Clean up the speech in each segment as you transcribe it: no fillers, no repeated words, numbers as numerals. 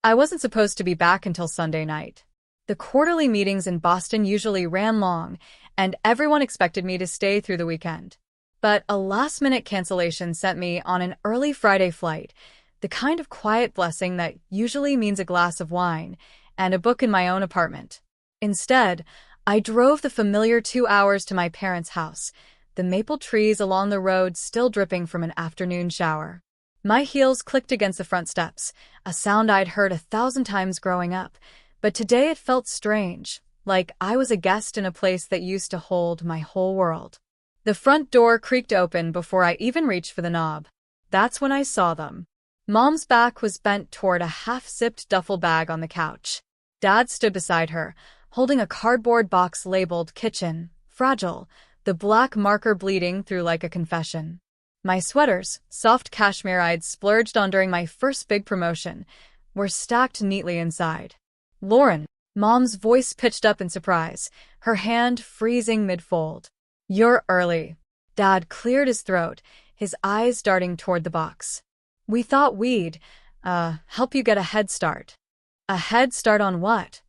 I wasn't supposed to be back until Sunday night. The quarterly meetings in Boston usually ran long, and everyone expected me to stay through the weekend. But a last-minute cancellation sent me on an early Friday flight, the kind of quiet blessing that usually means a glass of wine and a book in my own apartment. Instead, I drove the familiar 2 hours to my parents' house, the maple trees along the road still dripping from an afternoon shower. My heels clicked against the front steps, a sound I'd heard 1,000 times growing up, but today it felt strange, like I was a guest in a place that used to hold my whole world. The front door creaked open before I even reached for the knob. That's when I saw them. Mom's back was bent toward a half-zipped duffel bag on the couch. Dad stood beside her, holding a cardboard box labeled kitchen, fragile, the black marker bleeding through like a confession. My sweaters, soft cashmere I'd splurged on during my first big promotion, were stacked neatly inside. "Lauren," Mom's voice pitched up in surprise, her hand freezing mid-fold. "You're early." Dad cleared his throat, his eyes darting toward the box. "We thought we'd, help you get a head start." "A head start on what?"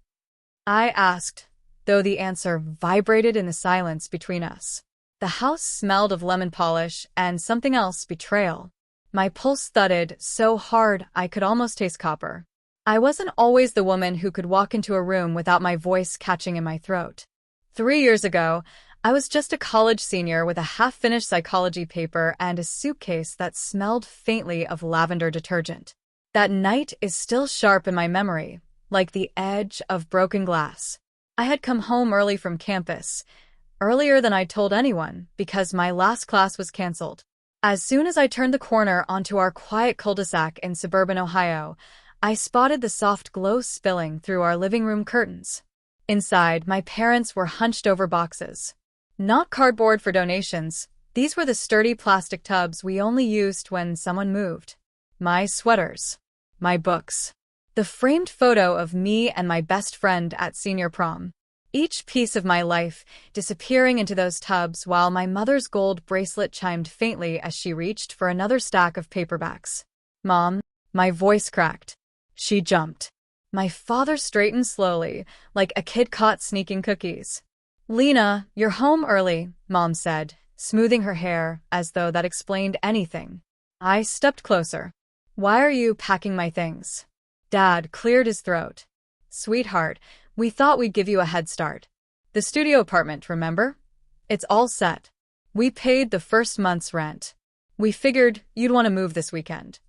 I asked, though the answer vibrated in the silence between us. The house smelled of lemon polish and something else, betrayal. My pulse thudded so hard I could almost taste copper. I wasn't always the woman who could walk into a room without my voice catching in my throat. 3 years ago, I was just a college senior with a half-finished psychology paper and a suitcase that smelled faintly of lavender detergent. That night is still sharp in my memory, like the edge of broken glass. I had come home early from campus, earlier than I'd told anyone, because my last class was canceled. As soon as I turned the corner onto our quiet cul-de-sac in suburban Ohio, I spotted the soft glow spilling through our living room curtains. Inside, my parents were hunched over boxes. Not cardboard for donations, these were the sturdy plastic tubs we only used when someone moved. My sweaters. My books. The framed photo of me and my best friend at senior prom. Each piece of my life disappearing into those tubs while my mother's gold bracelet chimed faintly as she reached for another stack of paperbacks. "Mom," my voice cracked. She jumped. My father straightened slowly, like a kid caught sneaking cookies. "Lena, you're home early," Mom said, smoothing her hair as though that explained anything. I stepped closer. "Why are you packing my things?" Dad cleared his throat. "Sweetheart, we thought we'd give you a head start. The studio apartment, remember? It's all set. We paid the first month's rent. We figured you'd want to move this weekend."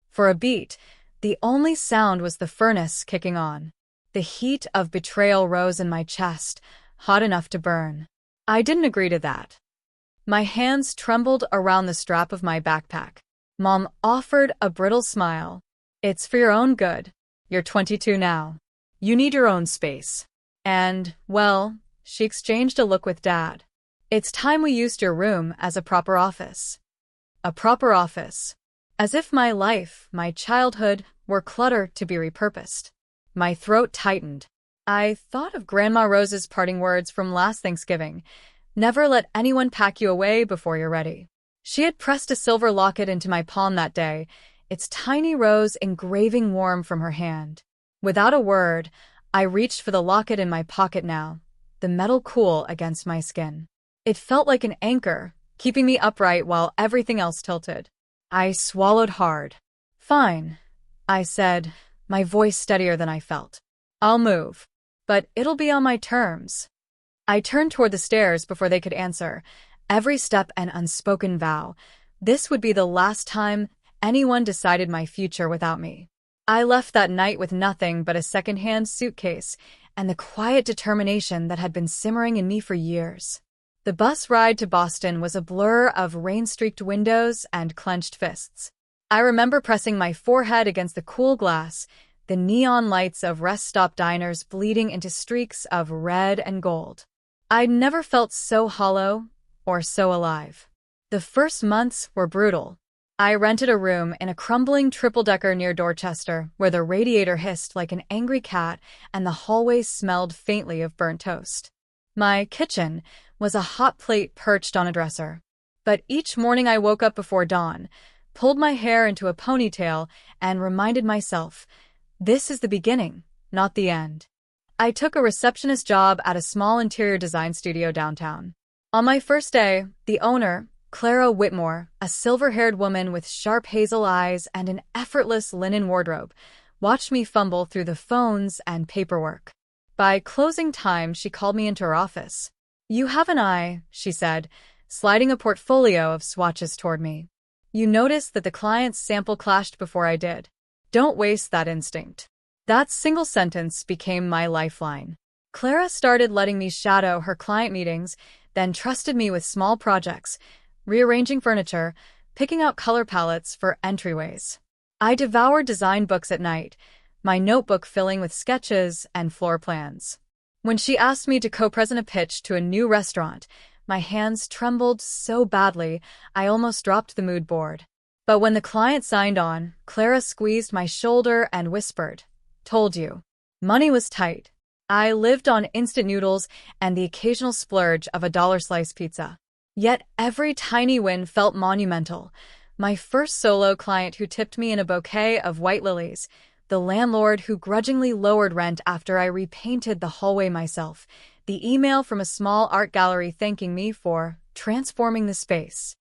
For a beat, the only sound was the furnace kicking on. The heat of betrayal rose in my chest, hot enough to burn. I didn't agree to that. My hands trembled around the strap of my backpack. Mom offered a brittle smile. "It's for your own good. You're 22 now. You need your own space." And, well, she exchanged a look with Dad. "It's time we used your room as a proper office." A proper office. As if my life, my childhood, were clutter to be repurposed. My throat tightened. I thought of Grandma Rose's parting words from last Thanksgiving. "Never let anyone pack you away before you're ready." She had pressed a silver locket into my palm that day, its tiny rose engraving warm from her hand. Without a word, I reached for the locket in my pocket now, the metal cool against my skin. It felt like an anchor, keeping me upright while everything else tilted. I swallowed hard. "Fine," I said, my voice steadier than I felt. "I'll move. But it'll be on my terms." I turned toward the stairs before they could answer, every step an unspoken vow. This would be the last time anyone decided my future without me. I left that night with nothing but a secondhand suitcase and the quiet determination that had been simmering in me for years. The bus ride to Boston was a blur of rain-streaked windows and clenched fists. I remember pressing my forehead against the cool glass, the neon lights of rest-stop diners bleeding into streaks of red and gold. I'd never felt so hollow or so alive. The first months were brutal. I rented a room in a crumbling triple-decker near Dorchester, where the radiator hissed like an angry cat and the hallways smelled faintly of burnt toast. My kitchen was a hot plate perched on a dresser. But each morning I woke up before dawn, pulled my hair into a ponytail, and reminded myself, This is the beginning, not the end. I took a receptionist job at a small interior design studio downtown. On my first day, the owner, Clara Whitmore, a silver-haired woman with sharp hazel eyes and an effortless linen wardrobe, watched me fumble through the phones and paperwork. By closing time, she called me into her office. "You have an eye," she said, sliding a portfolio of swatches toward me. "You noticed that the client's sample clashed before I did. Don't waste that instinct." That single sentence became my lifeline. Clara started letting me shadow her client meetings, then trusted me with small projects, rearranging furniture, picking out color palettes for entryways. I devoured design books at night, my notebook filling with sketches and floor plans. When she asked me to co-present a pitch to a new restaurant, my hands trembled so badly I almost dropped the mood board. But when the client signed on, Clara squeezed my shoulder and whispered, "Told you." Money was tight. I lived on instant noodles and the occasional splurge of a $1 pizza. Yet every tiny win felt monumental. My first solo client who tipped me in a bouquet of white lilies, the landlord who grudgingly lowered rent after I repainted the hallway myself, the email from a small art gallery thanking me for transforming the space.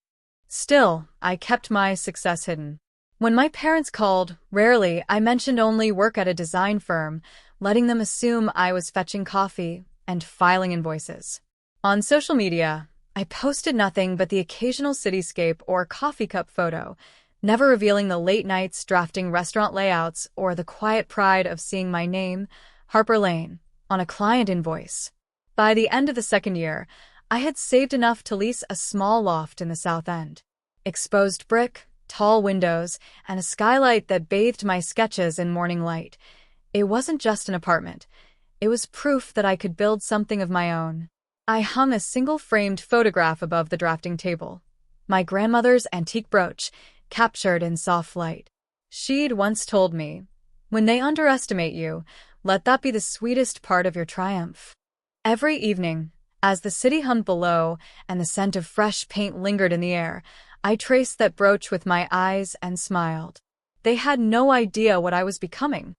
Still, I kept my success hidden. When my parents called, rarely, I mentioned only work at a design firm, letting them assume I was fetching coffee and filing invoices. On social media, I posted nothing but the occasional cityscape or coffee cup photo, never revealing the late nights drafting restaurant layouts or the quiet pride of seeing my name, Harper Lane, on a client invoice. By the end of the second year, I had saved enough to lease a small loft in the South End. Exposed brick, tall windows, and a skylight that bathed my sketches in morning light. It wasn't just an apartment. It was proof that I could build something of my own. I hung a single-framed photograph above the drafting table. My grandmother's antique brooch, captured in soft light. She'd once told me, "When they underestimate you, let that be the sweetest part of your triumph." Every evening, as the city hummed below and the scent of fresh paint lingered in the air, I traced that brooch with my eyes and smiled. They had no idea what I was becoming.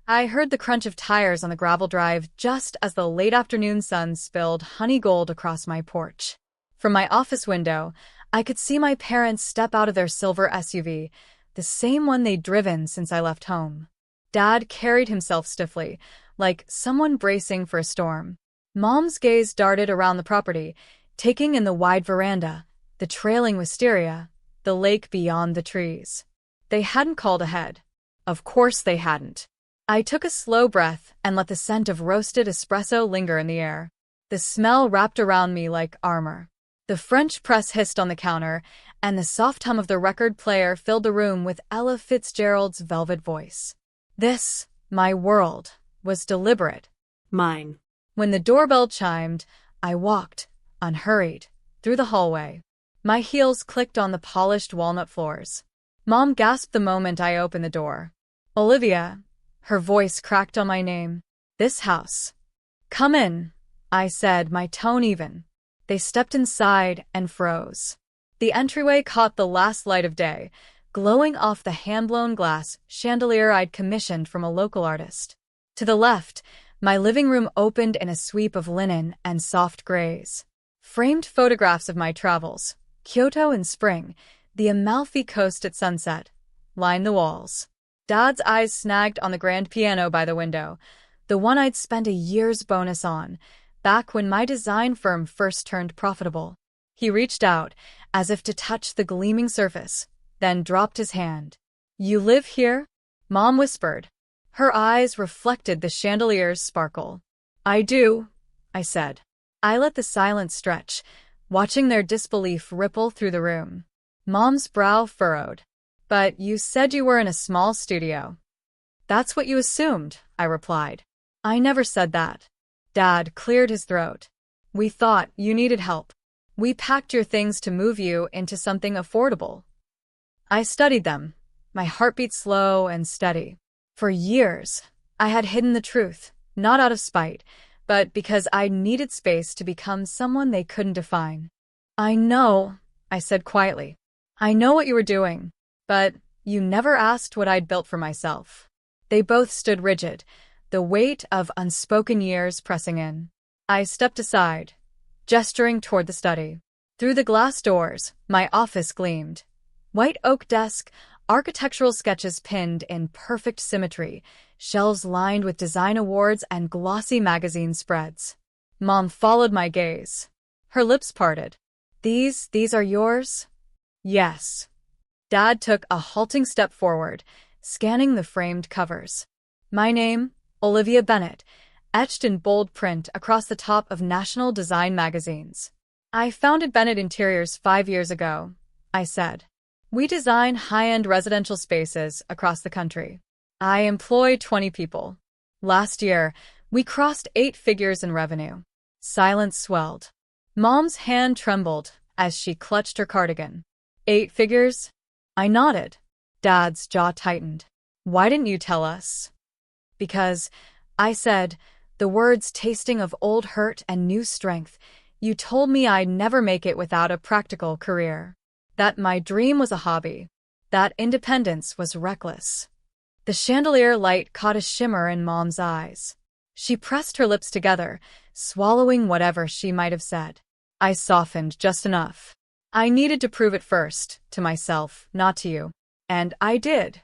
I heard the crunch of tires on the gravel drive just as the late afternoon sun spilled honey gold across my porch. From my office window, I could see my parents step out of their silver SUV, the same one they'd driven since I left home. Dad carried himself stiffly, like someone bracing for a storm. Mom's gaze darted around the property, taking in the wide veranda, the trailing wisteria, the lake beyond the trees. They hadn't called ahead. Of course they hadn't. I took a slow breath and let the scent of roasted espresso linger in the air. The smell wrapped around me like armor. The French press hissed on the counter, and the soft hum of the record player filled the room with Ella Fitzgerald's velvet voice. This, my world, was deliberate. Mine. When the doorbell chimed, I walked, unhurried, through the hallway. My heels clicked on the polished walnut floors. Mom gasped the moment I opened the door. "Olivia," her voice cracked on my name. "This house." "Come in," I said, my tone even. They stepped inside and froze. The entryway caught the last light of day, glowing off the hand-blown glass chandelier I'd commissioned from a local artist. To the left, my living room opened in a sweep of linen and soft grays. Framed photographs of my travels, Kyoto in spring, the Amalfi Coast at sunset, lined the walls. Dad's eyes snagged on the grand piano by the window, the one I'd spent a year's bonus on, back when my design firm first turned profitable. He reached out, as if to touch the gleaming surface, then dropped his hand. "You live here?" Mom whispered. Her eyes reflected the chandelier's sparkle. "I do," I said. I let the silence stretch, watching their disbelief ripple through the room. Mom's brow furrowed. "But you said you were in a small studio." "That's what you assumed," I replied. "I never said that." Dad cleared his throat. "We thought you needed help. We packed your things to move you into something affordable." I studied them, my heartbeat slow and steady. For years, I had hidden the truth, not out of spite, but because I needed space to become someone they couldn't define. "I know," I said quietly. "I know what you were doing, but you never asked what I'd built for myself." They both stood rigid, the weight of unspoken years pressing in. I stepped aside, gesturing toward the study. Through the glass doors, my office gleamed. White oak desk, architectural sketches pinned in perfect symmetry, shelves lined with design awards and glossy magazine spreads. Mom followed my gaze. Her lips parted. These are yours? Yes. Dad took a halting step forward, scanning the framed covers. My name, Olivia Bennett, etched in bold print across the top of national design magazines. I founded Bennett Interiors 5 years ago, I said. We design high-end residential spaces across the country. I employ 20 people. Last year, we crossed 8 figures in revenue. Silence swelled. Mom's hand trembled as she clutched her cardigan. 8 figures? I nodded. Dad's jaw tightened. Why didn't you tell us? Because, I said, the words tasting of old hurt and new strength, you told me I'd never make it without a practical career. That my dream was a hobby. That independence was reckless. The chandelier light caught a shimmer in Mom's eyes. She pressed her lips together, swallowing whatever she might have said. I softened just enough. I needed to prove it first, to myself, not to you. And I did.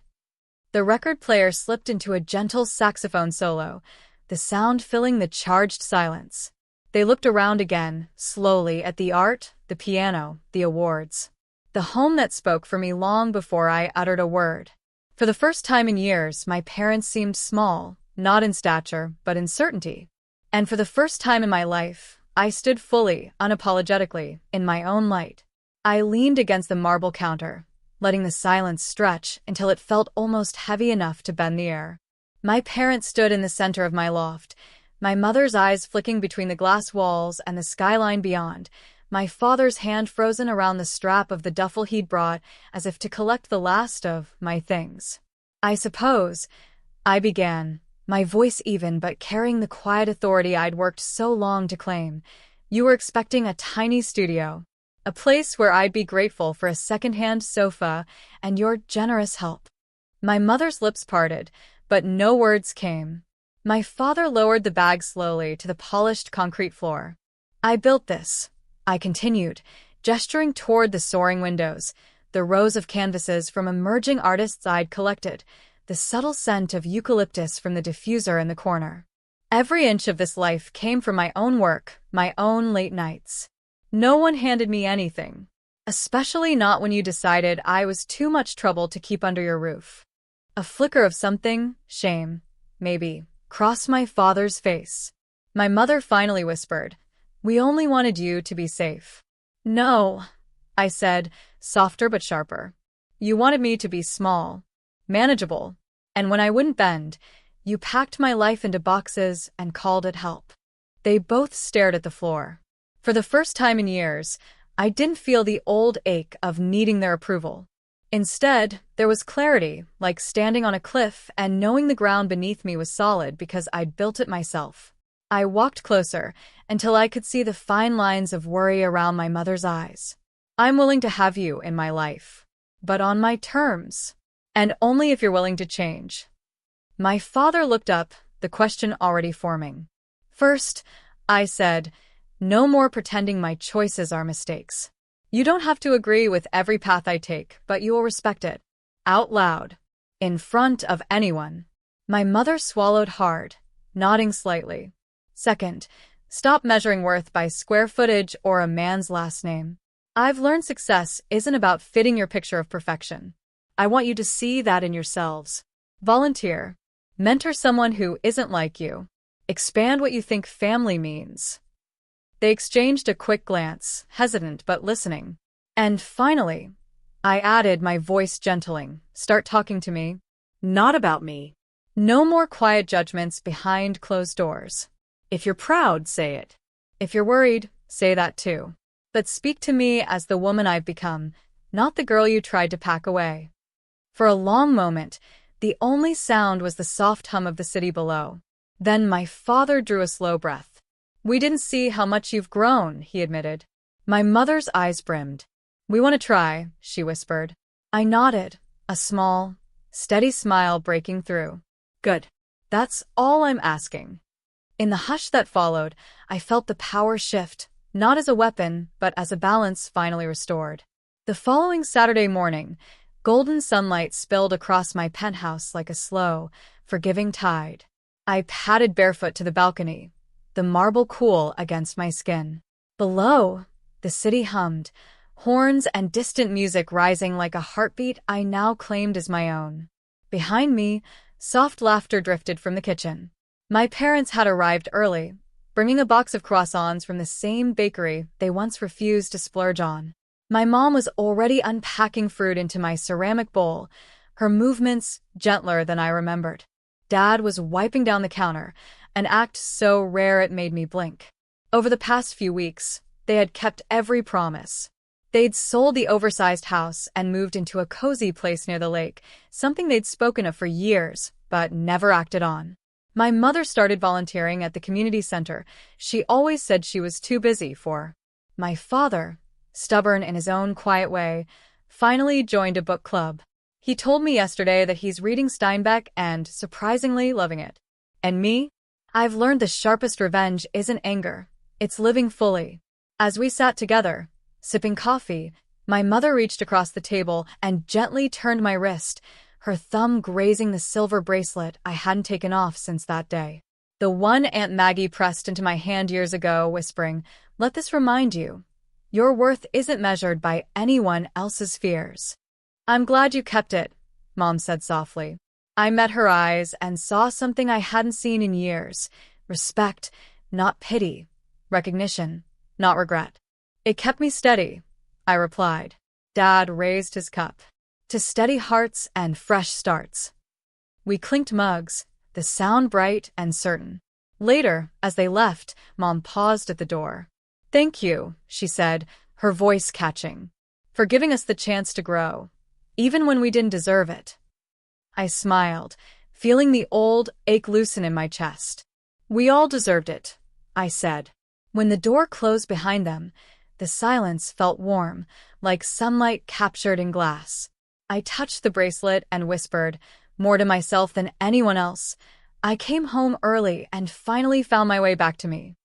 The record player slipped into a gentle saxophone solo, the sound filling the charged silence. They looked around again, slowly, at the art, the piano, the awards. The home that spoke for me long before I uttered a word. For the first time in years, my parents seemed small, not in stature, but in certainty. And for the first time in my life, I stood fully, unapologetically, in my own light. I leaned against the marble counter, letting the silence stretch until it felt almost heavy enough to bend the air. My parents stood in the center of my loft, my mother's eyes flicking between the glass walls and the skyline beyond, my father's hand frozen around the strap of the duffel he'd brought as if to collect the last of my things. I suppose, I began, my voice even but carrying the quiet authority I'd worked so long to claim. You were expecting a tiny studio, a place where I'd be grateful for a second-hand sofa and your generous help. My mother's lips parted, but no words came. My father lowered the bag slowly to the polished concrete floor. I built this, I continued, gesturing toward the soaring windows, the rows of canvases from emerging artists I'd collected, the subtle scent of eucalyptus from the diffuser in the corner. Every inch of this life came from my own work, my own late nights. No one handed me anything, especially not when you decided I was too much trouble to keep under your roof. A flicker of something, shame, maybe, crossed my father's face. My mother finally whispered, "We only wanted you to be safe." "No," I said, softer but sharper. "You wanted me to be small, manageable, and when I wouldn't bend, you packed my life into boxes and called it help." They both stared at the floor. For the first time in years, I didn't feel the old ache of needing their approval. Instead, there was clarity, like standing on a cliff and knowing the ground beneath me was solid because I'd built it myself. I walked closer until I could see the fine lines of worry around my mother's eyes. "I'm willing to have you in my life, but on my terms, and only if you're willing to change." My father looked up, the question already forming. "First," I said, "no more pretending my choices are mistakes. You don't have to agree with every path I take, but you will respect it." Out loud. In front of anyone. My mother swallowed hard, nodding slightly. "Second, stop measuring worth by square footage or a man's last name. I've learned success isn't about fitting your picture of perfection. I want you to see that in yourselves. Volunteer. Mentor someone who isn't like you. Expand what you think family means." They exchanged a quick glance, hesitant but listening. "And finally," I added, my voice gentling, "start talking to me. Not about me. No more quiet judgments behind closed doors. If you're proud, say it. If you're worried, say that too. But speak to me as the woman I've become, not the girl you tried to pack away." For a long moment, the only sound was the soft hum of the city below. Then my father drew a slow breath. "We didn't see how much you've grown," he admitted. My mother's eyes brimmed. "We want to try," she whispered. I nodded, a small, steady smile breaking through. Good. That's all I'm asking. In the hush that followed, I felt the power shift, not as a weapon, but as a balance finally restored. The following Saturday morning, golden sunlight spilled across my penthouse like a slow, forgiving tide. I padded barefoot to the balcony, the marble cool against my skin. Below, the city hummed, horns and distant music rising like a heartbeat I now claimed as my own. Behind me, soft laughter drifted from the kitchen. My parents had arrived early, bringing a box of croissants from the same bakery they once refused to splurge on. My mom was already unpacking fruit into my ceramic bowl, her movements gentler than I remembered. Dad was wiping down the counter, an act so rare it made me blink. Over the past few weeks, they had kept every promise. They'd sold the oversized house and moved into a cozy place near the lake, something they'd spoken of for years, but never acted on. My mother started volunteering at the community center. She always said she was too busy for. My father, stubborn in his own quiet way, finally joined a book club. He told me yesterday that he's reading Steinbeck and, surprisingly, loving it. And me? I've learned the sharpest revenge isn't anger, it's living fully. As we sat together, sipping coffee, my mother reached across the table and gently turned my wrist, her thumb grazing the silver bracelet I hadn't taken off since that day. The one Aunt Maggie pressed into my hand years ago, whispering, "Let this remind you, your worth isn't measured by anyone else's fears." "I'm glad you kept it," Mom said softly. I met her eyes and saw something I hadn't seen in years. Respect, not pity. Recognition, not regret. "It kept me steady," I replied. Dad raised his cup. "To steady hearts and fresh starts." We clinked mugs, the sound bright and certain. Later, as they left, Mom paused at the door. "Thank you," she said, her voice catching, "for giving us the chance to grow, even when we didn't deserve it." I smiled, feeling the old ache loosen in my chest. "We all deserved it," I said. When the door closed behind them, the silence felt warm, like sunlight captured in glass. I touched the bracelet and whispered, more to myself than anyone else, "I came home early and finally found my way back to me."